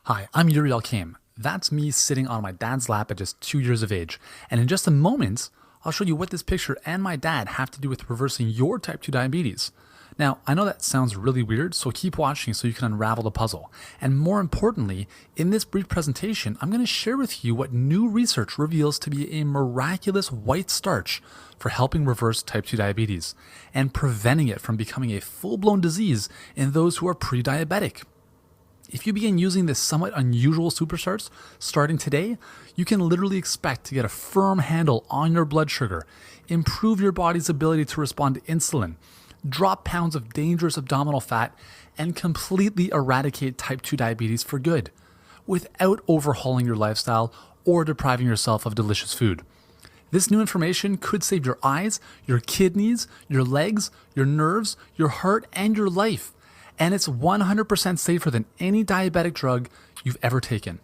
Hi, I'm Uriel Kame. That's me sitting on my dad's lap at just 2 years of age. And in just a moment, I'll show you what this picture and my dad have to do with reversing your type 2 diabetes. Now, I know that sounds really weird, so keep watching so you can unravel the puzzle. And more importantly, in this brief presentation, I'm going to share with you what new research reveals to be a miraculous white starch for helping reverse type 2 diabetes and preventing it from becoming a full-blown disease in those who are pre-diabetic. If you begin using this somewhat unusual superstarch starting today, you can literally expect to get a firm handle on your blood sugar, improve your body's ability to respond to insulin, drop pounds of dangerous abdominal fat, and completely eradicate type 2 diabetes for good, without overhauling your lifestyle or depriving yourself of delicious food. This new information could save your eyes, your kidneys, your legs, your nerves, your heart, and your life. And it's 100% safer than any diabetic drug you've ever taken.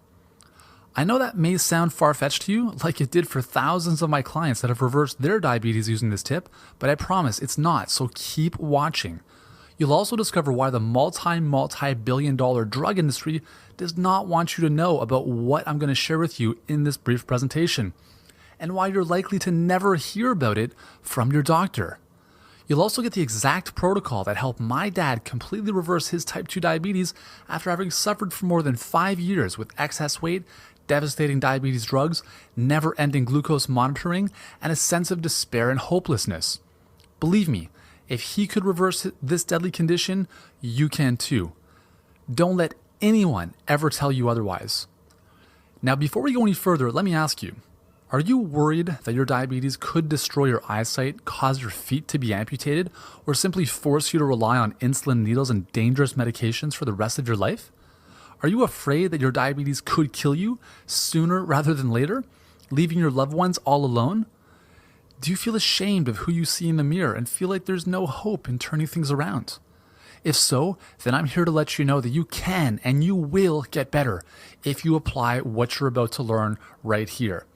I know that may sound far-fetched to you, like it did for thousands of my clients that have reversed their diabetes using this tip, but I promise it's not, so keep watching. You'll also discover why the multi-billion dollar drug industry does not want you to know about what I'm going to share with you in this brief presentation, and why you're likely to never hear about it from your doctor. You'll also get the exact protocol that helped my dad completely reverse his type 2 diabetes after having suffered for more than 5 years with excess weight, devastating diabetes drugs, never-ending glucose monitoring, and a sense of despair and hopelessness. Believe me, if he could reverse this deadly condition, you can too. Don't let anyone ever tell you otherwise. Now, before we go any further, let me ask you, are you worried that your diabetes could destroy your eyesight, cause your feet to be amputated, or simply force you to rely on insulin needles and dangerous medications for the rest of your life? Are you afraid that your diabetes could kill you sooner rather than later, leaving your loved ones all alone? Do you feel ashamed of who you see in the mirror and feel like there's no hope in turning things around? If so, then I'm here to let you know that you can and you will get better if you apply what you're about to learn right here.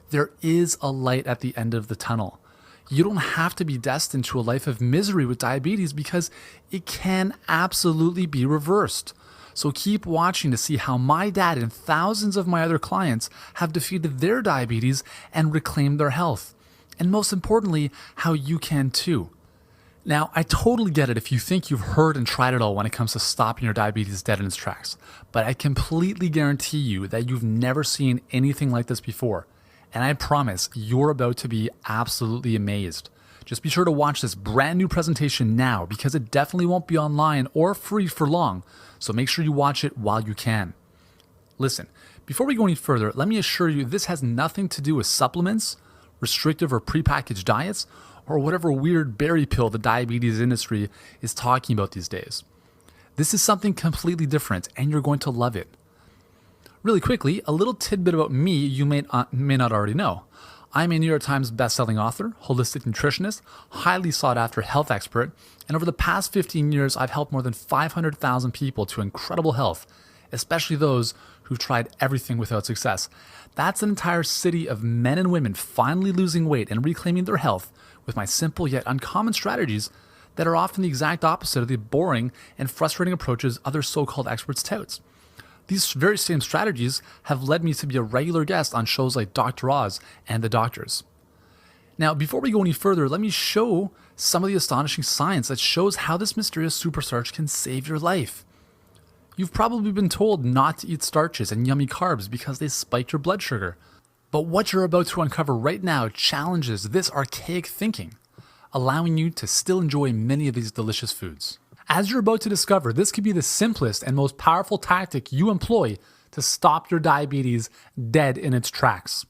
There is a light at the end of the tunnel. You don't have to be destined to a life of misery with diabetes because it can absolutely be reversed. So keep watching to see how my dad and thousands of my other clients have defeated their diabetes and reclaimed their health. And most importantly, how you can too. Now, I totally get it if you think you've heard and tried it all when it comes to stopping your diabetes dead in its tracks. But I completely guarantee you that you've never seen anything like this before. And I promise you're about to be absolutely amazed. Just be sure to watch this brand new presentation now because it definitely won't be online or free for long. So make sure you watch it while you can. Listen, before we go any further, let me assure you this has nothing to do with supplements, restrictive or prepackaged diets, or whatever weird berry pill the diabetes industry is talking about these days. This is something completely different and you're going to love it. Really quickly, a little tidbit about me you may not already know. I'm a New York Times bestselling author, holistic nutritionist, highly sought after health expert, and over the past 15 years, I've helped more than 500,000 people to incredible health, especially those who've tried everything without success. That's an entire city of men and women finally losing weight and reclaiming their health with my simple yet uncommon strategies that are often the exact opposite of the boring and frustrating approaches other so-called experts tout. These very same strategies have led me to be a regular guest on shows like Dr. Oz and The Doctors. Now, before we go any further, let me show some of the astonishing science that shows how this mysterious superstarch can save your life. You've probably been told not to eat starches and yummy carbs because they spike your blood sugar. But what you're about to uncover right now challenges this archaic thinking, allowing you to still enjoy many of these delicious foods. As you're about to discover, this could be the simplest and most powerful tactic you employ to stop your diabetes dead in its tracks.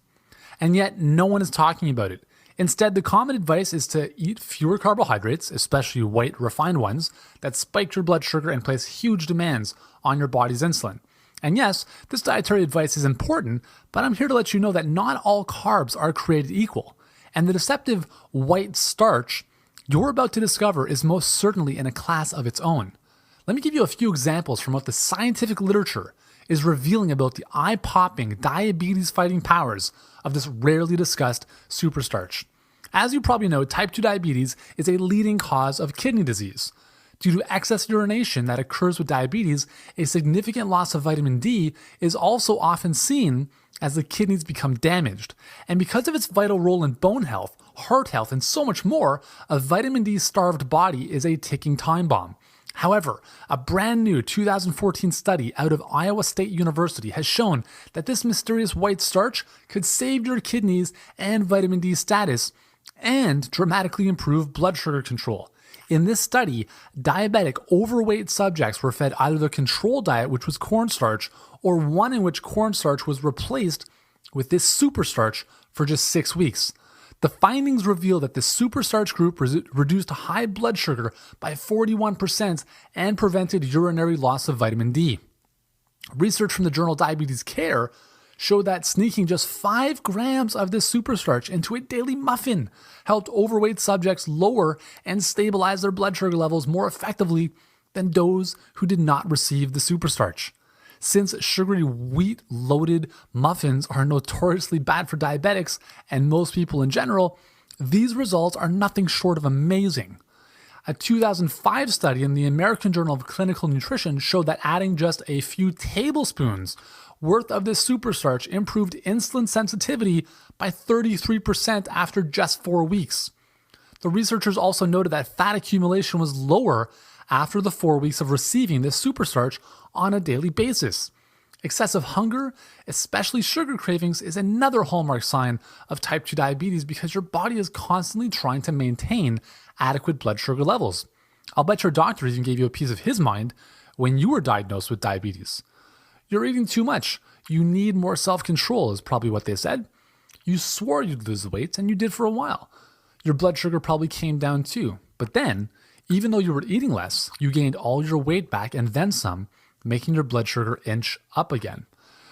And yet, no one is talking about it. Instead, the common advice is to eat fewer carbohydrates, especially white, refined ones, that spike your blood sugar and place huge demands on your body's insulin. And yes, this dietary advice is important, but I'm here to let you know that not all carbs are created equal. And the deceptive white starch you're about to discover is most certainly in a class of its own. Let me give you a few examples from what the scientific literature is revealing about the eye-popping, diabetes-fighting powers of this rarely discussed superstarch. As you probably know, type 2 diabetes is a leading cause of kidney disease. Due to excess urination that occurs with diabetes, a significant loss of vitamin D is also often seen as the kidneys become damaged. And because of its vital role in bone health, heart health, and so much more, a vitamin D starved body is a ticking time bomb. However, a brand new 2014 study out of Iowa State University has shown that this mysterious white starch could save your kidneys and vitamin D status and dramatically improve blood sugar control. In this study, diabetic overweight subjects were fed either the control diet, which was cornstarch, or one in which cornstarch was replaced with this superstarch for just 6 weeks. The findings reveal that the superstarch group reduced high blood sugar by 41% and prevented urinary loss of vitamin D. Research from the journal Diabetes Care showed that sneaking just 5 grams of this superstarch into a daily muffin helped overweight subjects lower and stabilize their blood sugar levels more effectively than those who did not receive the superstarch. Since sugary wheat-loaded muffins are notoriously bad for diabetics and most people in general, these results are nothing short of amazing. A 2005 study in the American Journal of Clinical Nutrition showed that adding just a few tablespoons worth of this superstarch improved insulin sensitivity by 33% after just 4 weeks. The researchers also noted that fat accumulation was lower after the 4 weeks of receiving this superstarch on a daily basis. Excessive hunger, especially sugar cravings, is another hallmark sign of type 2 diabetes because your body is constantly trying to maintain adequate blood sugar levels. I'll bet your doctor even gave you a piece of his mind when you were diagnosed with diabetes. You're eating too much. You need more self-control is probably what they said. You swore you'd lose weight, and you did for a while. Your blood sugar probably came down too. But then, even though you were eating less, you gained all your weight back and then some, making your blood sugar inch up again.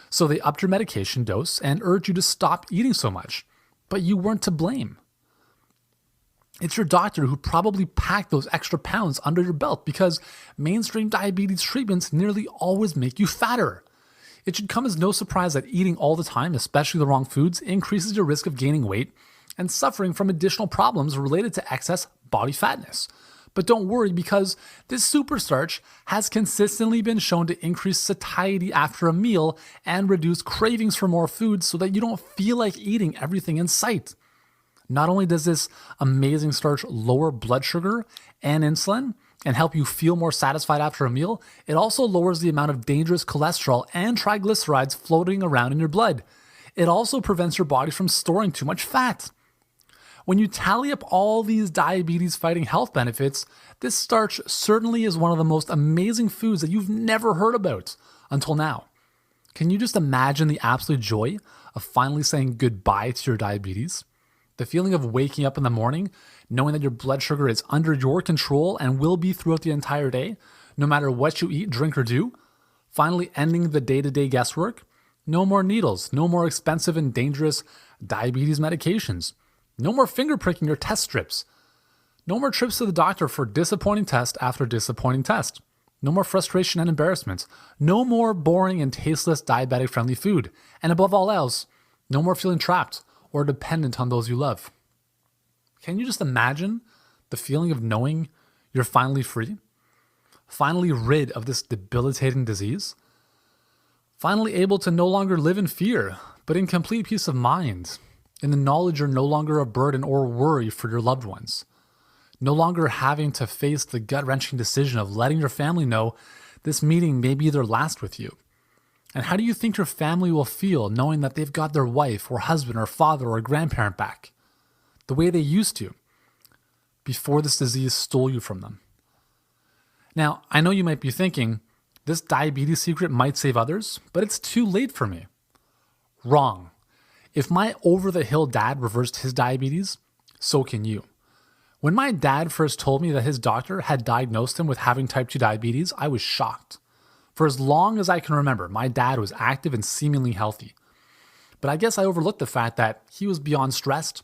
So they upped your medication dose and urged you to stop eating so much. But you weren't to blame. It's your doctor who probably packed those extra pounds under your belt because mainstream diabetes treatments nearly always make you fatter. It should come as no surprise that eating all the time, especially the wrong foods, increases your risk of gaining weight and suffering from additional problems related to excess body fatness. But don't worry because this superstarch has consistently been shown to increase satiety after a meal and reduce cravings for more food so that you don't feel like eating everything in sight. Not only does this amazing starch lower blood sugar and insulin and help you feel more satisfied after a meal, it also lowers the amount of dangerous cholesterol and triglycerides floating around in your blood. It also prevents your body from storing too much fat. When you tally up all these diabetes-fighting health benefits, this starch certainly is one of the most amazing foods that you've never heard about until now. Can you just imagine the absolute joy of finally saying goodbye to your diabetes? The feeling of waking up in the morning, knowing that your blood sugar is under your control and will be throughout the entire day, no matter what you eat, drink, or do. Finally ending the day-to-day guesswork. No more needles, no more expensive and dangerous diabetes medications. No more finger pricking or test strips. No more trips to the doctor for disappointing test after disappointing test. No more frustration and embarrassment. No more boring and tasteless diabetic-friendly food. And above all else, no more feeling trapped or dependent on those you love. Can you just imagine the feeling of knowing you're finally free? Finally rid of this debilitating disease? Finally able to no longer live in fear, but in complete peace of mind, in the knowledge you're no longer a burden or worry for your loved ones. No longer having to face the gut-wrenching decision of letting your family know this meeting may be their last with you. And how do you think your family will feel knowing that they've got their wife or husband or father or grandparent back the way they used to before this disease stole you from them? Now, I know you might be thinking, this diabetes secret might save others, but it's too late for me. Wrong. If my over-the-hill dad reversed his diabetes, so can you. When my dad first told me that his doctor had diagnosed him with having type 2 diabetes, I was shocked. For as long as I can remember, my dad was active and seemingly healthy. But I guess I overlooked the fact that he was beyond stressed,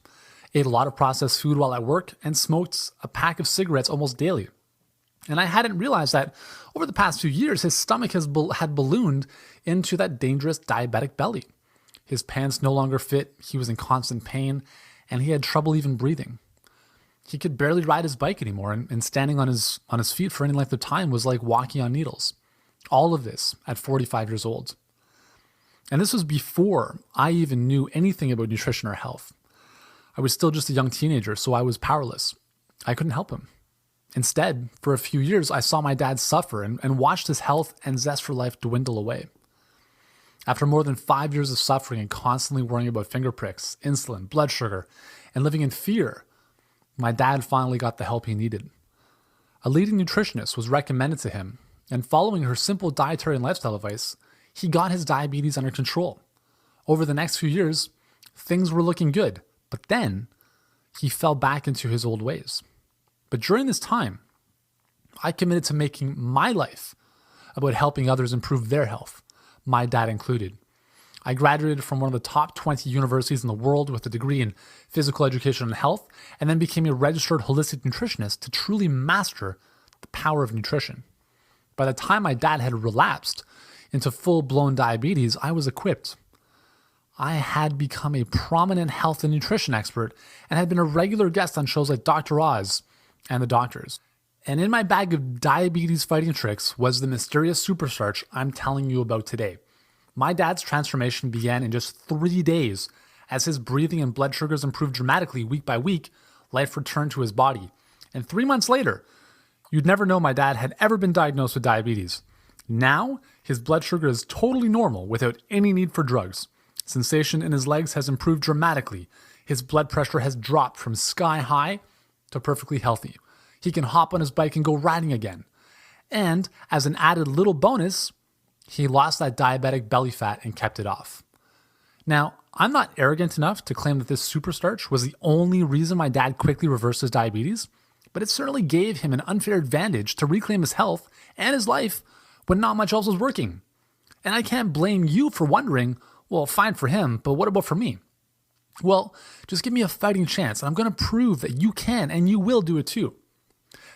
ate a lot of processed food while at work, and smoked a pack of cigarettes almost daily. And I hadn't realized that over the past few years, his stomach had ballooned into that dangerous diabetic belly. His pants no longer fit, he was in constant pain, and he had trouble even breathing. He could barely ride his bike anymore, and standing on his feet for any length of time was like walking on needles. All of this at 45 years old. And this was before I even knew anything about nutrition or health. I was still just a young teenager, so I was powerless. I couldn't help him. Instead, for a few years, I saw my dad suffer and watched his health and zest for life dwindle away. After more than 5 years of suffering and constantly worrying about finger pricks, insulin, blood sugar, and living in fear, my dad finally got the help he needed. A leading nutritionist was recommended to him, and following her simple dietary and lifestyle advice, he got his diabetes under control. Over the next few years, things were looking good, but then he fell back into his old ways. But during this time, I committed to making my life about helping others improve their health, my dad included. I graduated from one of the top 20 universities in the world with a degree in physical education and health, and then became a registered holistic nutritionist to truly master the power of nutrition. By the time my dad had relapsed into full-blown diabetes, I was equipped. I had become a prominent health and nutrition expert and had been a regular guest on shows like Dr. Oz and The Doctors. And in my bag of diabetes fighting tricks was the mysterious superstarch I'm telling you about today. My dad's transformation began in just 3 days. As his breathing and blood sugars improved dramatically week by week, life returned to his body. And 3 months later, you'd never know my dad had ever been diagnosed with diabetes. Now, his blood sugar is totally normal without any need for drugs. Sensation in his legs has improved dramatically. His blood pressure has dropped from sky high to perfectly healthy. He can hop on his bike and go riding again. And as an added little bonus, he lost that diabetic belly fat and kept it off. Now, I'm not arrogant enough to claim that this superstarch was the only reason my dad quickly reversed his diabetes, but it certainly gave him an unfair advantage to reclaim his health and his life when not much else was working. And I can't blame you for wondering, well, fine for him, but what about for me? Well, just give me a fighting chance, and I'm going to prove that you can and you will do it too.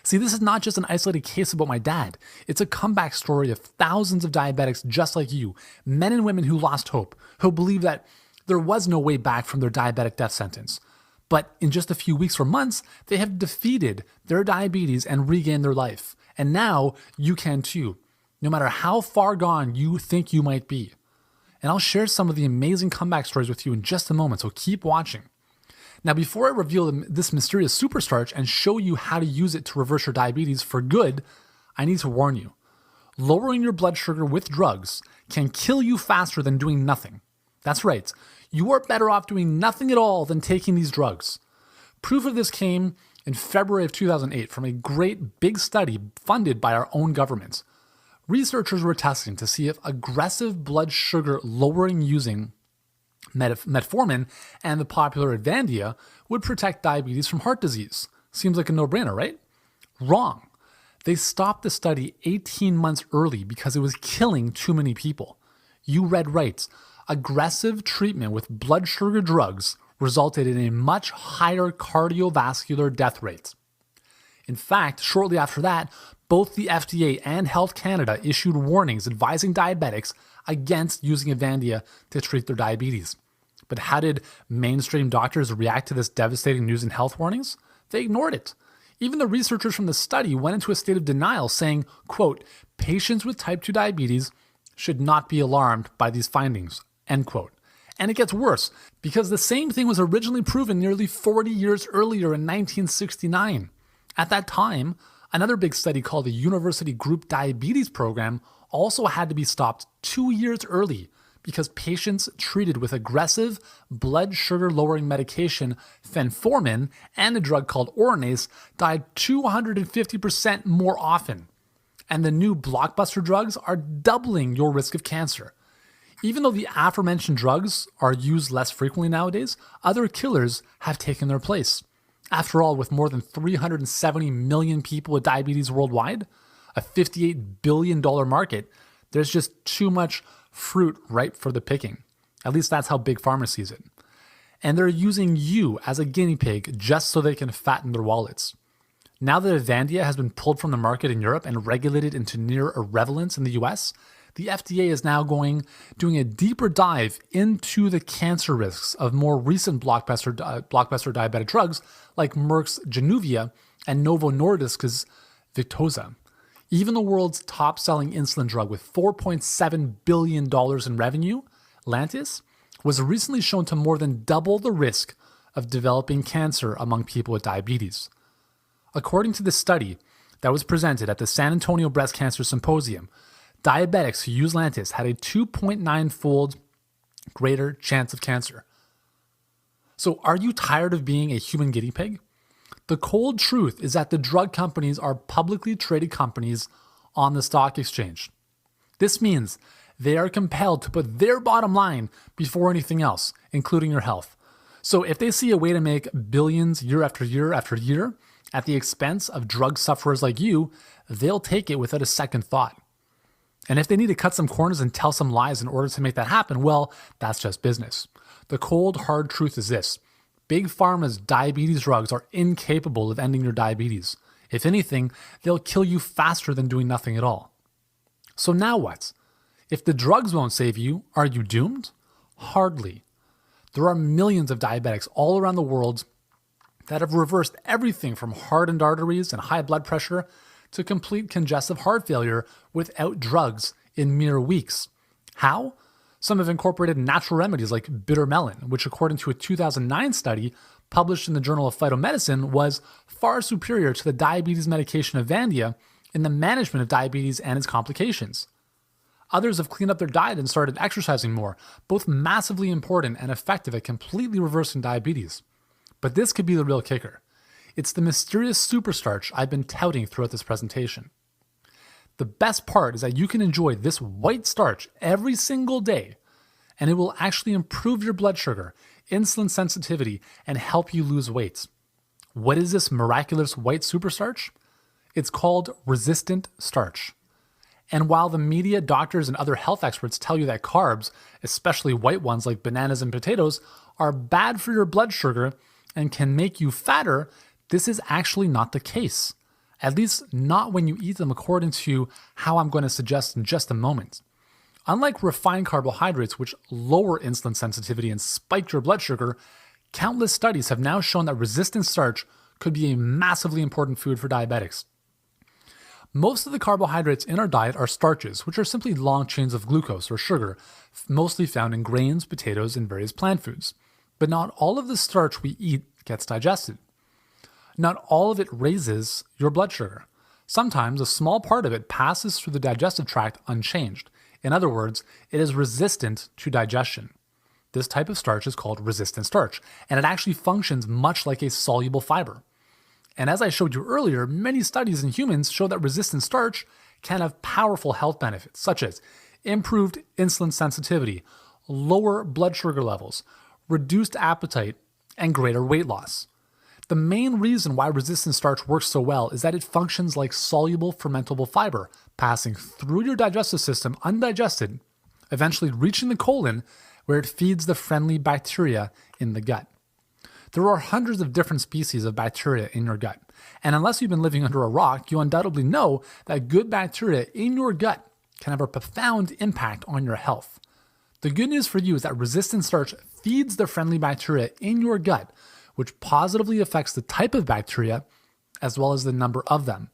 See, this is not just an isolated case about my dad. It's a comeback story of thousands of diabetics just like you, men and women who lost hope, who believed that there was no way back from their diabetic death sentence. But in just a few weeks or months, they have defeated their diabetes and regained their life. And now you can too, no matter how far gone you think you might be. And I'll share some of the amazing comeback stories with you in just a moment, so keep watching. Now, before I reveal this mysterious superstarch and show you how to use it to reverse your diabetes for good, I need to warn you. Lowering your blood sugar with drugs can kill you faster than doing nothing. That's right. You are better off doing nothing at all than taking these drugs. Proof of this came in February of 2008 from a great big study funded by our own government. Researchers were testing to see if aggressive blood sugar lowering using metformin and the popular Avandia would protect diabetes from heart disease. Seems like a no-brainer, right? Wrong. They stopped the study 18 months early because it was killing too many people. You read right. Aggressive treatment with blood sugar drugs resulted in a much higher cardiovascular death rate. In fact, shortly after that, both the FDA and Health Canada issued warnings advising diabetics against using Avandia to treat their diabetes. But how did mainstream doctors react to this devastating news and health warnings? They ignored it. Even the researchers from the study went into a state of denial, saying, quote, patients with type 2 diabetes should not be alarmed by these findings, end quote. And it gets worse, because the same thing was originally proven nearly 40 years earlier in 1969. At that time, another big study called the University Group Diabetes Program also had to be stopped 2 years early because patients treated with aggressive blood sugar lowering medication, fenformin, and a drug called Oronase died 250% more often. And the new blockbuster drugs are doubling your risk of cancer. Even though the aforementioned drugs are used less frequently nowadays, other killers have taken their place. After all, with more than 370 million people with diabetes worldwide, a $58 billion market, there's just too much fruit ripe for the picking. At least that's how Big Pharma sees it. And they're using you as a guinea pig just so they can fatten their wallets. Now that Avandia has been pulled from the market in Europe and regulated into near irrelevance in the US, the FDA is now doing a deeper dive into the cancer risks of more recent blockbuster diabetic drugs like Merck's Januvia and Novo Nordisk's Victoza. Even the world's top-selling insulin drug with $4.7 billion in revenue, Lantus, was recently shown to more than double the risk of developing cancer among people with diabetes. According to this study that was presented at the San Antonio Breast Cancer Symposium, diabetics who use Lantus had a 2.9-fold greater chance of cancer. So are you tired of being a human guinea pig? The cold truth is that the drug companies are publicly traded companies on the stock exchange. This means they are compelled to put their bottom line before anything else, including your health. So if they see a way to make billions year after year after year at the expense of drug sufferers like you, they'll take it without a second thought. And if they need to cut some corners and tell some lies in order to make that happen, well, that's just business. The cold, hard truth is this. Big Pharma's diabetes drugs are incapable of ending your diabetes. If anything, they'll kill you faster than doing nothing at all. So now what? If the drugs won't save you, are you doomed? Hardly. There are millions of diabetics all around the world that have reversed everything from hardened arteries and high blood pressure to complete congestive heart failure without drugs in mere weeks. How? Some have incorporated natural remedies like bitter melon, which according to a 2009 study published in the Journal of Phytomedicine was far superior to the diabetes medication Avandia in the management of diabetes and its complications. Others have cleaned up their diet and started exercising more, both massively important and effective at completely reversing diabetes. But this could be the real kicker. It's the mysterious superstarch I've been touting throughout this presentation. The best part is that you can enjoy this white starch every single day, and it will actually improve your blood sugar, insulin sensitivity, and help you lose weight. What is this miraculous white superstarch? It's called resistant starch. And while the media, doctors, and other health experts tell you that carbs, especially white ones like bananas and potatoes, are bad for your blood sugar and can make you fatter, this is actually not the case. At least not when you eat them according to how I'm going to suggest in just a moment. Unlike refined carbohydrates, which lower insulin sensitivity and spike your blood sugar, countless studies have now shown that resistant starch could be a massively important food for diabetics. Most of the carbohydrates in our diet are starches, which are simply long chains of glucose or sugar, mostly found in grains, potatoes, and various plant foods. But not all of the starch we eat gets digested. Not all of it raises your blood sugar. Sometimes a small part of it passes through the digestive tract unchanged. In other words, it is resistant to digestion. This type of starch is called resistant starch, and it actually functions much like a soluble fiber. And as I showed you earlier, many studies in humans show that resistant starch can have powerful health benefits, such as improved insulin sensitivity, lower blood sugar levels, reduced appetite, and greater weight loss. The main reason why resistant starch works so well is that it functions like soluble fermentable fiber, passing through your digestive system undigested, eventually reaching the colon where it feeds the friendly bacteria in the gut. There are hundreds of different species of bacteria in your gut, and unless you've been living under a rock, you undoubtedly know that good bacteria in your gut can have a profound impact on your health. The good news for you is that resistant starch feeds the friendly bacteria in your gut, which positively affects the type of bacteria as well as the number of them.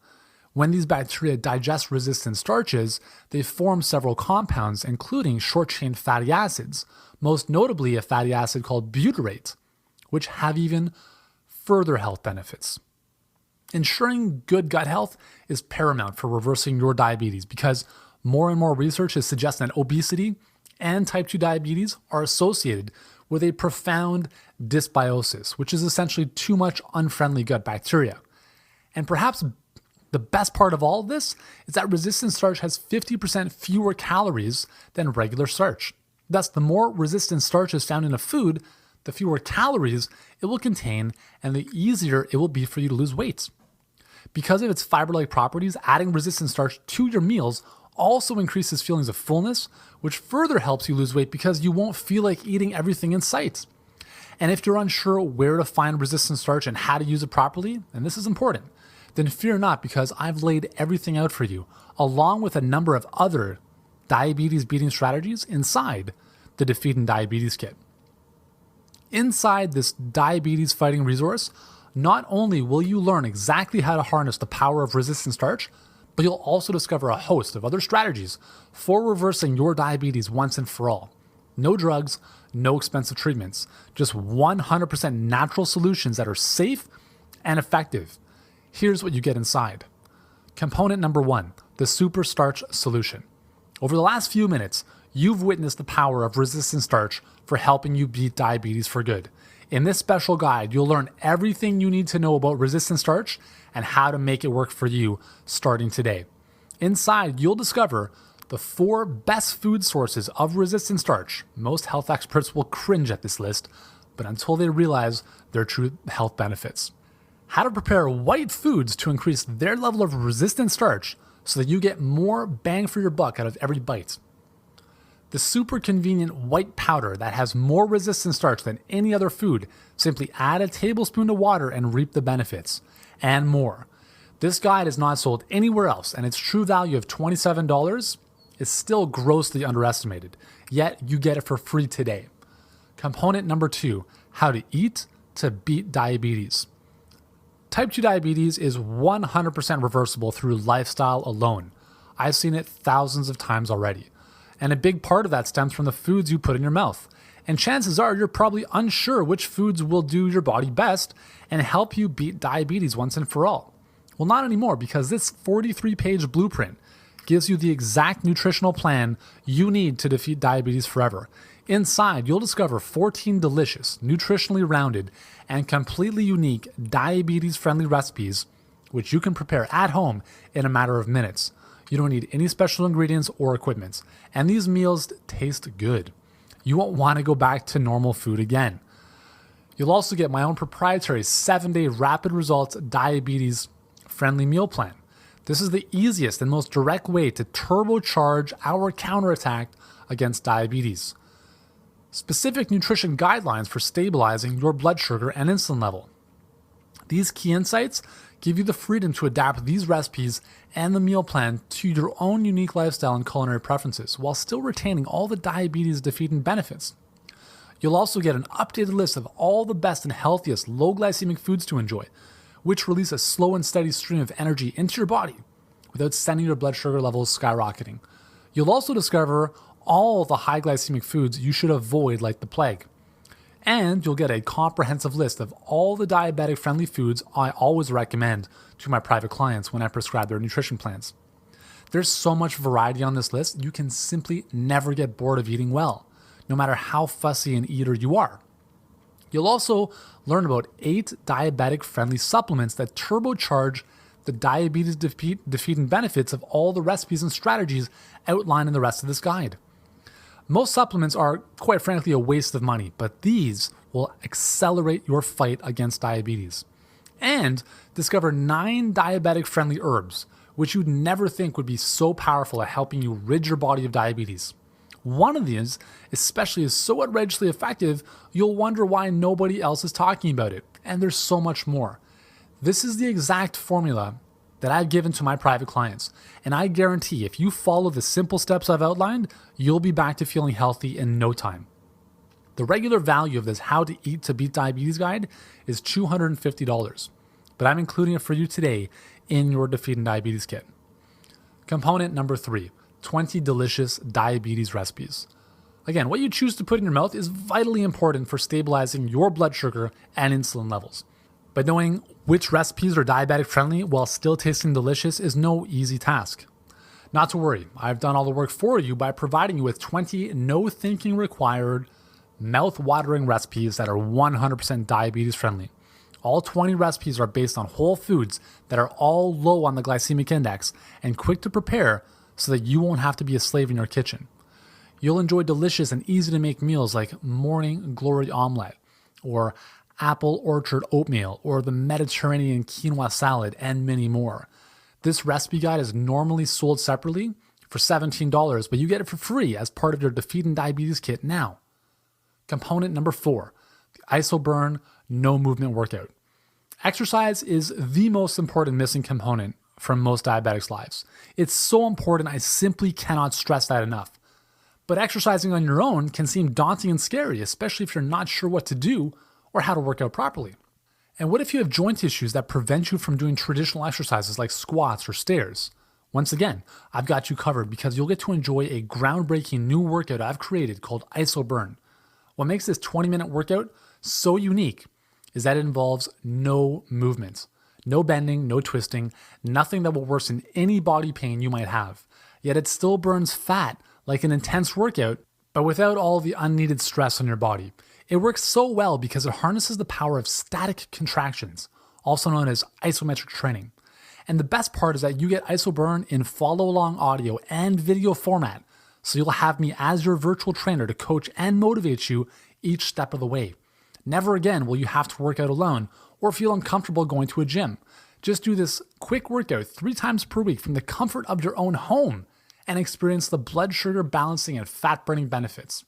When these bacteria digest resistant starches, they form several compounds, including short-chain fatty acids, most notably a fatty acid called butyrate, which have even further health benefits. Ensuring good gut health is paramount for reversing your diabetes because more and more research is suggesting that obesity and type 2 diabetes are associated with a profound dysbiosis, which is essentially too much unfriendly gut bacteria. And perhaps the best part of all of this is that resistant starch has 50% fewer calories than regular starch. Thus, the more resistant starch is found in a food, the fewer calories it will contain and the easier it will be for you to lose weight. Because of its fiber-like properties, adding resistant starch to your meals also increases feelings of fullness, which further helps you lose weight because you won't feel like eating everything in sight. And if you're unsure where to find resistant starch and how to use it properly, and this is important, then fear not because I've laid everything out for you, along with a number of other diabetes beating strategies inside the Defeating Diabetes Kit. Inside this diabetes fighting resource, not only will you learn exactly how to harness the power of resistant starch, but you'll also discover a host of other strategies for reversing your diabetes once and for all. No drugs, no expensive treatments, just 100% natural solutions that are safe and effective. Here's what you get inside. Component number 1, the super starch solution. Over the last few minutes, you've witnessed the power of resistant starch for helping you beat diabetes for good. In this special guide, you'll learn everything you need to know about resistant starch and how to make it work for you starting today. Inside, you'll discover the 4 best food sources of resistant starch. Most health experts will cringe at this list, but until they realize their true health benefits. How to prepare white foods to increase their level of resistant starch so that you get more bang for your buck out of every bite. The super convenient white powder that has more resistant starch than any other food. Simply add a tablespoon to water and reap the benefits. And more. This guide is not sold anywhere else, and its true value of $27 is still grossly underestimated. Yet you get it for free today. Component number 2, how to eat to beat diabetes. Type 2 diabetes is 100% reversible through lifestyle alone. I've seen it thousands of times already. And a big part of that stems from the foods you put in your mouth. And chances are you're probably unsure which foods will do your body best and help you beat diabetes once and for all. Well, not anymore, because this 43-page blueprint gives you the exact nutritional plan you need to defeat diabetes forever. Inside, you'll discover 14 delicious, nutritionally rounded, and completely unique diabetes-friendly recipes which you can prepare at home in a matter of minutes. You don't need any special ingredients or equipment, and these meals taste good. You won't want to go back to normal food again. You'll also get my own proprietary 7-day rapid results diabetes-friendly meal plan. This is the easiest and most direct way to turbocharge our counterattack against diabetes. Specific nutrition guidelines for stabilizing your blood sugar and insulin level. These key insights give you the freedom to adapt these recipes and the meal plan to your own unique lifestyle and culinary preferences while still retaining all the diabetes defeating benefits. You'll also get an updated list of all the best and healthiest low glycemic foods to enjoy, which release a slow and steady stream of energy into your body without sending your blood sugar levels skyrocketing. You'll also discover all the high glycemic foods you should avoid like the plague. And you'll get a comprehensive list of all the diabetic-friendly foods I always recommend to my private clients when I prescribe their nutrition plans. There's so much variety on this list, you can simply never get bored of eating well, no matter how fussy an eater you are. You'll also learn about 8 diabetic-friendly supplements that turbocharge the diabetes defeating benefits of all the recipes and strategies outlined in the rest of this guide. Most supplements are, quite frankly, a waste of money, but these will accelerate your fight against diabetes. And discover 9 diabetic-friendly herbs, which you'd never think would be so powerful at helping you rid your body of diabetes. One of these, especially, is so outrageously effective, you'll wonder why nobody else is talking about it. And there's so much more. This is the exact formula that I've given to my private clients. And I guarantee if you follow the simple steps I've outlined, you'll be back to feeling healthy in no time. The regular value of this How to Eat to Beat Diabetes guide is $250, but I'm including it for you today in your Defeating Diabetes Kit. Component number 3, 20 delicious diabetes recipes. Again, what you choose to put in your mouth is vitally important for stabilizing your blood sugar and insulin levels. But knowing which recipes are diabetic friendly while still tasting delicious is no easy task. Not to worry, I've done all the work for you by providing you with 20 no thinking required, mouth-watering recipes that are 100% diabetes friendly. All 20 recipes are based on whole foods that are all low on the glycemic index and quick to prepare so that you won't have to be a slave in your kitchen. You'll enjoy delicious and easy to make meals like morning glory omelette, or apple orchard oatmeal, or the Mediterranean quinoa salad, and many more. This recipe guide is normally sold separately for $17, but you get it for free as part of your Defeating Diabetes Kit now. Component number 4, the Isoburn No Movement Workout. Exercise is the most important missing component from most diabetics' lives. It's so important, I simply cannot stress that enough. But exercising on your own can seem daunting and scary, especially if you're not sure what to do or how to work out properly. And what if you have joint issues that prevent you from doing traditional exercises like squats or stairs? Once again, I've got you covered because you'll get to enjoy a groundbreaking new workout I've created called Burn. What makes this 20-minute workout so unique is that it involves no movement, no bending, no twisting, nothing that will worsen any body pain you might have. Yet it still burns fat like an intense workout, but without all the unneeded stress on your body. It works so well because it harnesses the power of static contractions, also known as isometric training. And the best part is that you get Burn in follow-along audio and video format, so you'll have me as your virtual trainer to coach and motivate you each step of the way. Never again will you have to work out alone or feel uncomfortable going to a gym. Just do this quick workout 3 times per week from the comfort of your own home and experience the blood sugar balancing and fat burning benefits.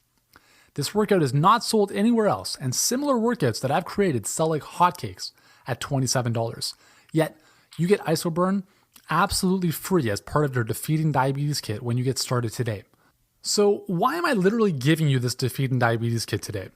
This workout is not sold anywhere else, and similar workouts that I've created sell like hotcakes at $27. Yet, you get Burn absolutely free as part of your Defeating Diabetes kit when you get started today. So why am I literally giving you this Defeating Diabetes kit today?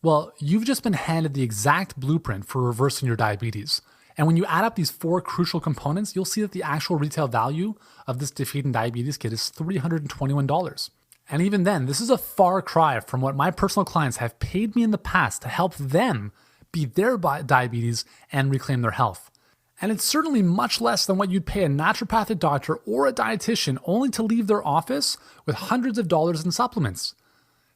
Well, you've just been handed the exact blueprint for reversing your diabetes. And when you add up these 4 crucial components, you'll see that the actual retail value of this Defeating Diabetes kit is $321. And even then, this is a far cry from what my personal clients have paid me in the past to help them beat their diabetes and reclaim their health. And it's certainly much less than what you'd pay a naturopathic doctor or a dietitian only to leave their office with hundreds of dollars in supplements.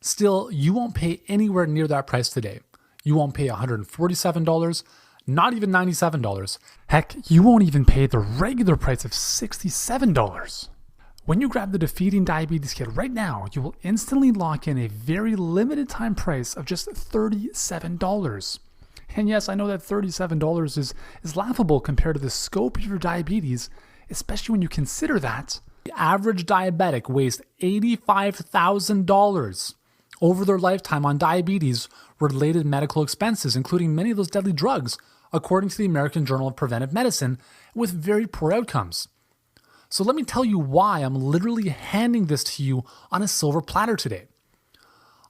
Still, you won't pay anywhere near that price today. You won't pay $147, not even $97. Heck, you won't even pay the regular price of $67. When you grab the Defeating Diabetes kit right now, you will instantly lock in a very limited time price of just $37. And yes, I know that $37 is laughable compared to the scope of your diabetes, especially when you consider that the average diabetic wastes $85,000 over their lifetime on diabetes-related medical expenses, including many of those deadly drugs, according to the American Journal of Preventive Medicine, with very poor outcomes. So let me tell you why I'm literally handing this to you on a silver platter today.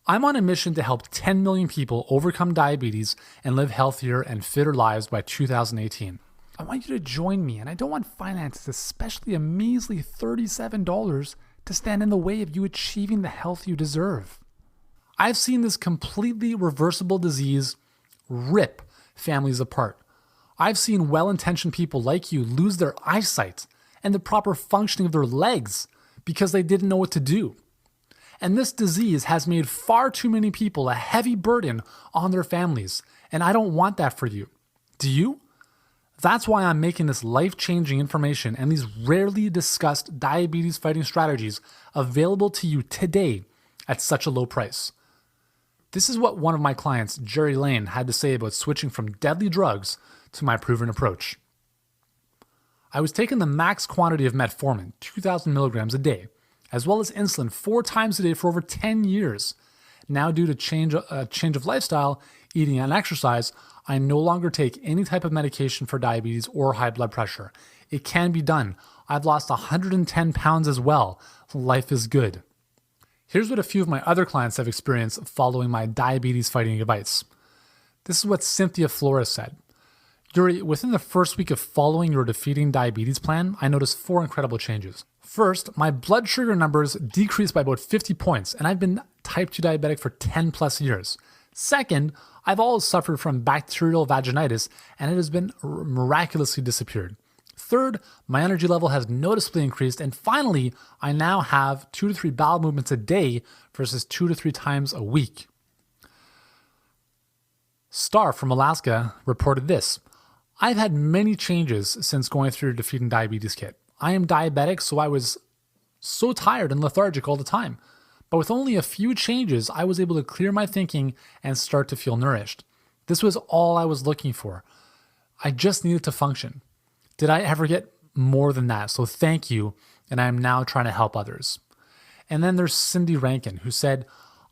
I'm on a mission to help 10 million people overcome diabetes and live healthier and fitter lives by 2018. I want you to join me, and I don't want finances, especially a measly $37, to stand in the way of you achieving the health you deserve. I've seen this completely reversible disease rip families apart. I've seen well-intentioned people like you lose their eyesight and the proper functioning of their legs because they didn't know what to do. And this disease has made far too many people a heavy burden on their families, and I don't want that for you. Do you? That's why I'm making this life-changing information and these rarely discussed diabetes fighting strategies available to you today at such a low price. This is what one of my clients, Jerry Lane, had to say about switching from deadly drugs to my proven approach. I was taking the max quantity of metformin, 2,000 milligrams a day, as well as insulin 4 times a day for over 10 years. Now, due to change of lifestyle, eating and exercise, I no longer take any type of medication for diabetes or high blood pressure. It can be done. I've lost 110 pounds as well. Life is good. Here's what a few of my other clients have experienced following my diabetes fighting advice. This is what Cynthia Flores said. Yuri, within the first week of following your Defeating Diabetes plan, I noticed 4 incredible changes. First, my blood sugar numbers decreased by about 50 points, and I've been type 2 diabetic for 10 plus years. Second, I've always suffered from bacterial vaginitis, and it has been miraculously disappeared. Third, my energy level has noticeably increased, and finally, I now have 2 to 3 bowel movements a day versus 2 to 3 times a week. Star from Alaska reported this. I've had many changes since going through your Defeating Diabetes kit. I am diabetic, so I was so tired and lethargic all the time. But with only a few changes, I was able to clear my thinking and start to feel nourished. This was all I was looking for. I just needed to function. Did I ever get more than that? So thank you, and I am now trying to help others. And then there's Cindy Rankin, who said,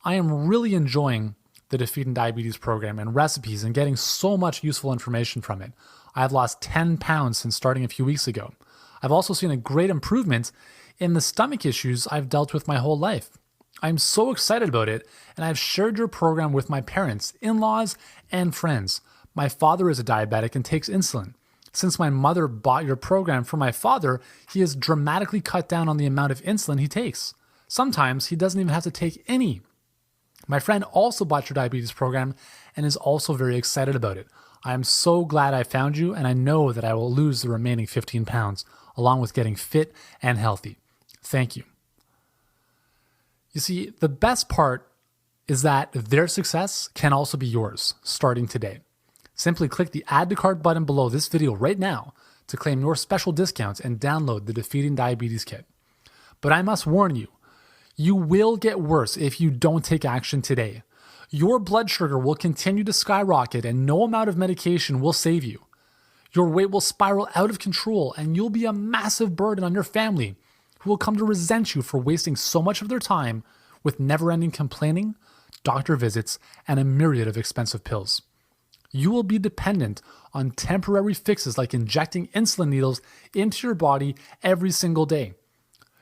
I am really enjoying the Defeating Diabetes program and recipes and getting so much useful information from it. I have lost 10 pounds since starting a few weeks ago. I've also seen a great improvement in the stomach issues I've dealt with my whole life. I'm so excited about it, and I've shared your program with my parents, in-laws, and friends. My father is a diabetic and takes insulin. Since my mother bought your program for my father, he has dramatically cut down on the amount of insulin he takes. Sometimes he doesn't even have to take any. My friend also bought your diabetes program and is also very excited about it. I am so glad I found you, and I know that I will lose the remaining 15 pounds, along with getting fit and healthy. Thank you. You see, the best part is that their success can also be yours, starting today. Simply click the Add to Cart button below this video right now to claim your special discounts and download the Defeating Diabetes Kit. But I must warn you, you will get worse if you don't take action today. Your blood sugar will continue to skyrocket and no amount of medication will save you. Your weight will spiral out of control and you'll be a massive burden on your family, who will come to resent you for wasting so much of their time with never-ending complaining, doctor visits, and a myriad of expensive pills. You will be dependent on temporary fixes like injecting insulin needles into your body every single day.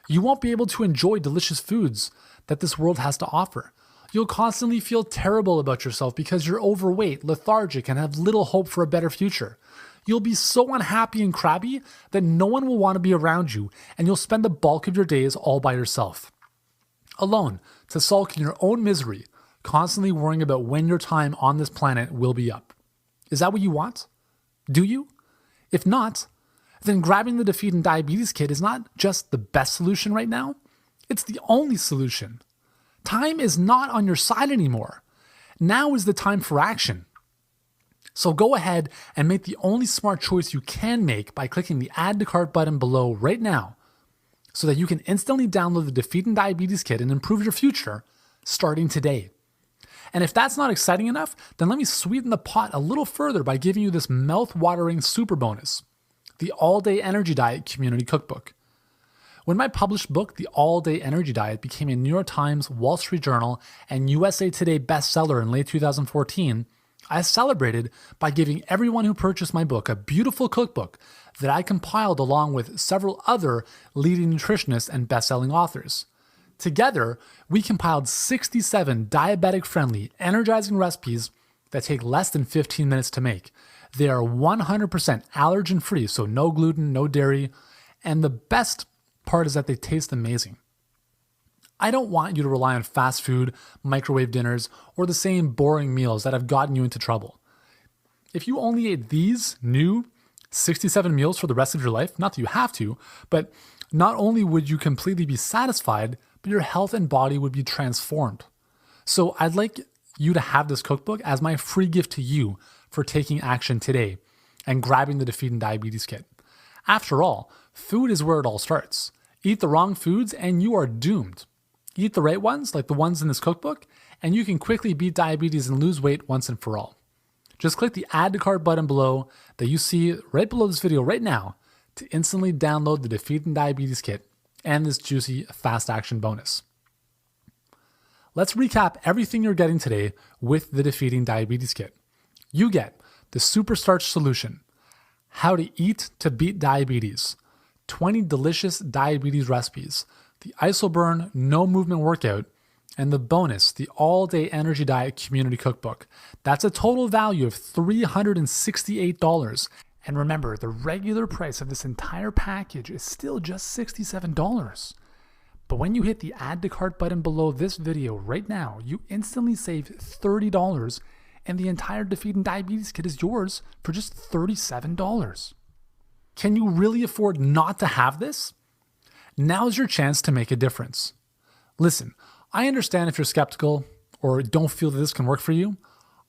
You won't be able to enjoy delicious foods that this world has to offer. You'll constantly feel terrible about yourself because you're overweight, lethargic, and have little hope for a better future. You'll be so unhappy and crabby that no one will want to be around you, and you'll spend the bulk of your days all by yourself, alone, to sulk in your own misery, constantly worrying about when your time on this planet will be up. Is that what you want? Do you? If not, then grabbing the Defeating Diabetes Kit is not just the best solution right now, it's the only solution. Time is not on your side anymore. Now is the time for action. So go ahead and make the only smart choice you can make by clicking the Add to Cart button below right now so that you can instantly download the Defeating Diabetes Kit and improve your future starting today. And if that's not exciting enough, then let me sweeten the pot a little further by giving you this mouth-watering super bonus, the All-Day Energy Diet Community Cookbook. When my published book, The All-Day Energy Diet, became a New York Times, Wall Street Journal, and USA Today bestseller in late 2014, I celebrated by giving everyone who purchased my book a beautiful cookbook that I compiled along with several other leading nutritionists and best-selling authors. Together, we compiled 67 diabetic-friendly, energizing recipes that take less than 15 minutes to make. They are 100% allergen-free, so no gluten, no dairy, and the best part is that they taste amazing. I don't want you to rely on fast food, microwave dinners, or the same boring meals that have gotten you into trouble. If you only ate these new 67 meals for the rest of your life, not that you have to, but not only would you completely be satisfied, but your health and body would be transformed. So I'd like you to have this cookbook as my free gift to you for taking action today and grabbing the Defeating Diabetes Kit. After all, food is where it all starts. Eat the wrong foods and you are doomed. Eat the right ones, like the ones in this cookbook, and you can quickly beat diabetes and lose weight once and for all. Just click the Add to Cart button below that you see right below this video right now to instantly download the Defeating Diabetes Kit and this juicy fast action bonus. Let's recap everything you're getting today with the Defeating Diabetes Kit. You get the Super Starch Solution, how to eat to beat diabetes, 20 delicious diabetes recipes, the Isoburn No Movement Workout, and the bonus, the All-Day Energy Diet Community Cookbook. That's a total value of $368. And remember, the regular price of this entire package is still just $67. But when you hit the Add to Cart button below this video right now, you instantly save $30, and the entire Defeating Diabetes Kit is yours for just $37. Can you really afford not to have this? Now's your chance to make a difference. Listen, I understand if you're skeptical or don't feel that this can work for you.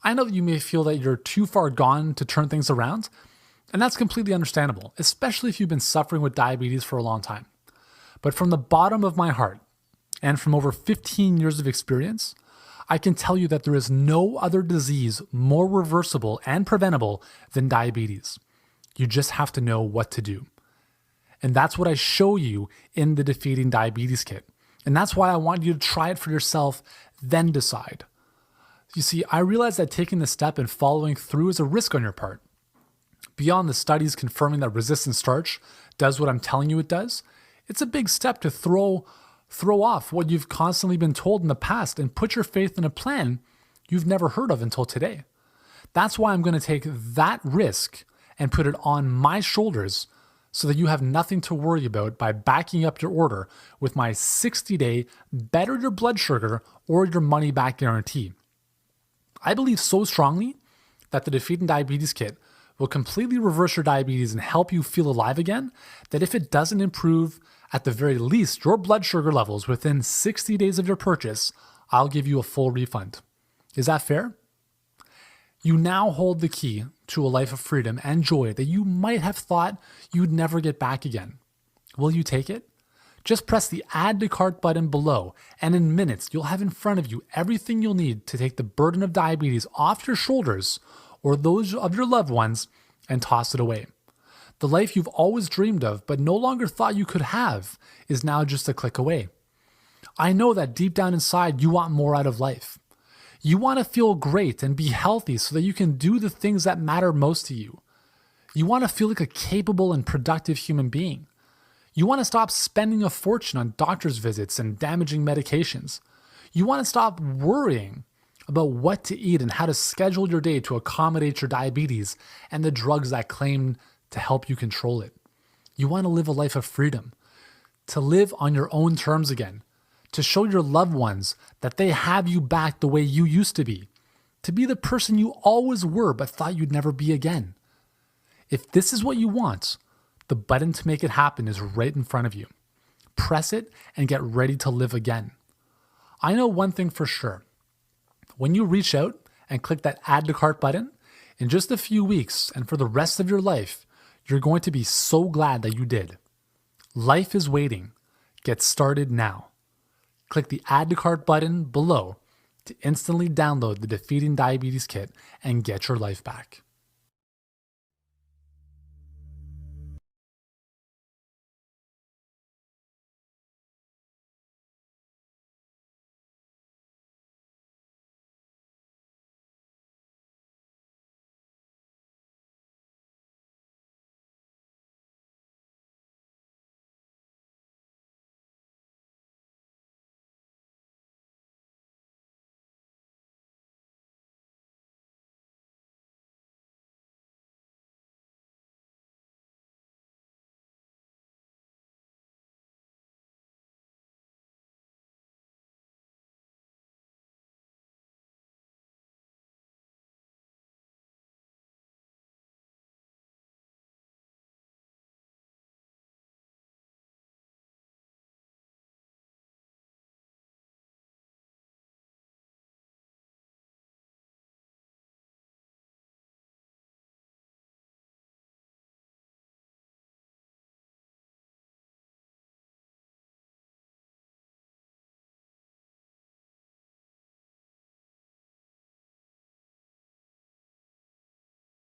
I know that you may feel that you're too far gone to turn things around, and that's completely understandable, especially if you've been suffering with diabetes for a long time. But from the bottom of my heart, and from over 15 years of experience, I can tell you that there is no other disease more reversible and preventable than diabetes. You just have to know what to do. And that's what I show you in the Defeating Diabetes Kit. And that's why I want you to try it for yourself, then decide. You see, I realize that taking this step and following through is a risk on your part. Beyond the studies confirming that resistant starch does what I'm telling you it does, it's a big step to throw off what you've constantly been told in the past and put your faith in a plan you've never heard of until today. That's why I'm going to take that risk and put it on my shoulders so that you have nothing to worry about by backing up your order with my 60-day better your blood sugar or your money back guarantee. I believe so strongly that the Defeating Diabetes Kit will completely reverse your diabetes and help you feel alive again, that if it doesn't improve at the very least your blood sugar levels within 60 days of your purchase, I'll give you a full refund. Is that fair? You now hold the key to a life of freedom and joy that you might have thought you'd never get back again. Will you take it? Just press the Add to Cart button below, and in minutes, you'll have in front of you everything you'll need to take the burden of diabetes off your shoulders or those of your loved ones and toss it away. The life you've always dreamed of but no longer thought you could have is now just a click away. I know that deep down inside, you want more out of life. You want to feel great and be healthy so that you can do the things that matter most to you. You want to feel like a capable and productive human being. You want to stop spending a fortune on doctor's visits and damaging medications. You want to stop worrying about what to eat and how to schedule your day to accommodate your diabetes and the drugs that claim to help you control it. You want to live a life of freedom, to live on your own terms again, to show your loved ones that they have you back the way you used to be the person you always were but thought you'd never be again. If this is what you want, the button to make it happen is right in front of you. Press it and get ready to live again. I know one thing for sure. When you reach out and click that Add to Cart button, in just a few weeks and for the rest of your life, you're going to be so glad that you did. Life is waiting. Get started now. Click the Add to Cart button below to instantly download the Defeating Diabetes Kit and get your life back.